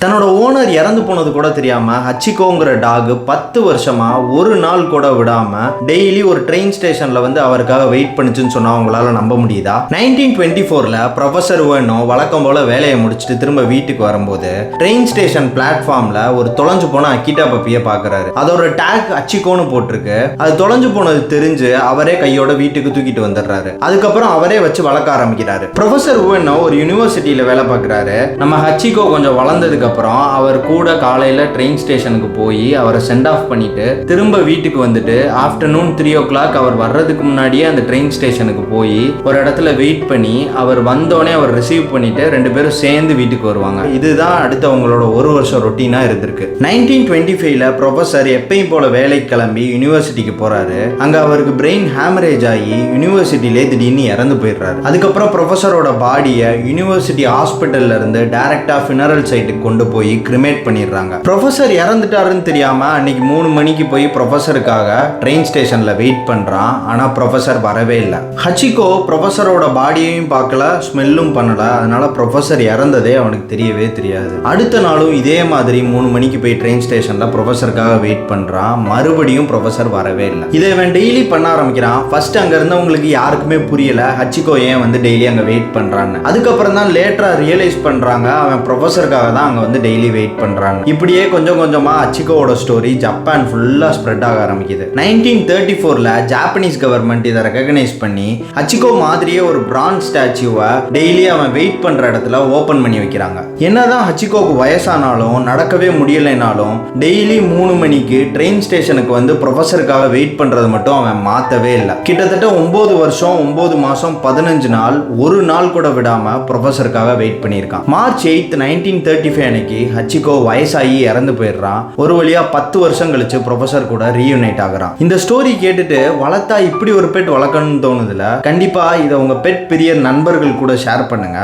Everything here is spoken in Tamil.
தன்னோட ஓனர் இறந்து போனது கூட தெரியாம ஹச்சிகோங்கிற டாக் 10 வருஷமா ஒரு நாள் கூட விடாம டெய்லி ஒரு ட்ரெயின் ஸ்டேஷன்ல வந்து அவருக்காக வெயிட் பண்ணுச்சுன்னு சொன்னா அவங்களால நம்ப முடியுதா? 1924ல ப்ரொஃபசர் வேணோ வழக்கம் போல வேலையை முடிச்சுட்டு திரும்ப வீட்டுக்கு வரும்போது ட்ரெயின் ஸ்டேஷன் பிளாட்ஃபார்ம்ல ஒரு தொலைஞ்சு போன அக்கிட்டா பப்பியை பாக்குறாரு. அதோட டேக் ஹச்சிகோன்னு போட்டிருக்கு. அது தொலைஞ்சு போனது தெரிஞ்சு அவரே கையோட வீட்டுக்கு தூக்கிட்டு வந்துடுறாரு. அதுக்கப்புறம் அவரே வச்சு வளர்க்க ஆரம்பிக்கிறாரு. ப்ரொஃபசர் வேணோ ஒரு யூனிவர்சிட்டியில வேலை பார்க்குறாரு. நம்ம ஹச்சிகோ கொஞ்சம் வளர்ந்ததுக்கு அப்புறம் அவர் கூட காலையில ட்ரெயின் ஸ்டேஷனுக்கு போய் அவரை சென்ட் ஆஃப் பண்ணிட்டு திரும்ப வீட்டுக்கு வந்துட்டு ஆஃப்டர்நூன் 3 o'clock அவர் வர்றதுக்கு முன்னாடியே அந்த ட்ரெயின் ஸ்டேஷனுக்கு போய் ஒரு இடத்துல வெயிட் பண்ணி அவர் வந்தோடனே அவர் ரிசீவ் பண்ணிட்டு 2 பேரும் சேர்ந்து வீட்டுக்கு வருவாங்க. இதுதான் அடுத்து அவங்களோட ஒரு வருஷம் ரொட்டீனா இருந்திருக்கு. 1925ல ப்ரொஃபசர் எப்பயும் போல வேலைக்கு கிளம்பி யூனிவர்சிட்டிக்கு போறாரு. அங்க அவருக்கு பிரெயின் ஹேமரேஜ் ஆகி யூனிவர்சிட்டிலே திடீர்னு இறந்து போயிடுறாரு. அதுக்கப்புறம் ப்ரொஃபசரோட பாடியை யூனிவர்சிட்டி ஹாஸ்பிட்டல்ல இருந்து டைரக்டா ஃபினரல் சைட்டுக்கு கொண்டு போய் கிரிமேட் பண்ணிடுறாங்க. ப்ரொஃபசர் இறந்துட்டாருன்னு தெரியாம அன்னைக்கு 3 மணிக்கு போய் ப்ரொஃபசருக்காக ட்ரெயின் ஸ்டேஷன்ல வெயிட் பண்றான். ஆனா ப்ரொஃபசர் வரவே இல்லை. ஹச்சிகோ ப்ரொஃபசரோட பாடியையும் பார்க்கல, ஸ்மெல்லும் பண்ணல. அதனால ப்ரொஃபசர் இறந்ததே அவனுக்கு தெரியவே தெரியாது. அடுத்த நாளும் இதே மாதிரி 3 மணிக்கு போய் ட்ரெயின் ஸ்டேஷன்ல ப்ரொஃபசருக்காக வெயிட் பண்றான். மறுபடியும் ப்ரொஃபசர் வரவே இல்லை. இதை இவன் டெய்லி பண்ண ஆரம்பிக்கிறான். ஃபர்ஸ்ட் அங்க இருந்தவங்களுக்கு யாருக்குமே புரியல ஹச்சிகோ ஏன் வந்து டெய்லி அங்க வெயிட் பண்றான்னு. அதுக்கப்புறம் தான் லேட்டரா ரியலைஸ் பண்றாங்க அவன் ப்ரொஃபசருக்காக தான் அங்க வந்து டெய்லி வெயிட் பண்றாங்க. இப்படியே கொஞ்சம் கொஞ்சமா ஹச்சிகோவோட ஸ்டோரி ஜப்பான் ஃபுல்லா ஸ்ப்ரெட் ஆக ஆரம்பிக்குது. 1934ல ஜாப்பனீஸ் கவர்மெண்ட் இதை ரெகக்னைஸ் பண்ணி ஹச்சிகோ மாதிரியே ஒரு பிரான்ஸ் ஸ்டாச்சுவை டெய்லி அவன் வெயிட் பண்ற இடத்துல ஓபன் பண்ணி வைக்கிறாங்க. என்னதான் ஹச்சிகோக்கு வயசானாலும் நடக்கவே முடியலைனாலும் டெய்லி 3 மணிக்கு ட்ரெயின் ஸ்டேஷனுக்கு வந்து ப்ரொஃபசருக்காக வெயிட் பண்றது மட்டும் அவன் மாத்தவே இல்லை. கிட்டத்தட்ட 9 வருஷம் 9 மாசம் 15 நாள் ஒரு நாள் கூட விடாம ப்ரொஃபசருக்காக வெயிட் பண்ணியிருக்கான். மார்ச் 8, 1935 அன்னைக்கு ஹச்சிகோ வயசாகி இறந்து போயிடுறான். ஒரு வழியா 10 வருஷம் கழிச்சு ப்ரொஃபசர் கூட ரீயூனைட் ஆகுறான். இந்த ஸ்டோரி கேட்டுட்டு வளர்த்தா இப்படி ஒரு பெட் வளர்க்கணும்னு தோணுதுல, கண்டிப்பா இதை உங்க பெட் பிரிய நண்பர்கள் கூட ஷேர் பண்ணுங்க.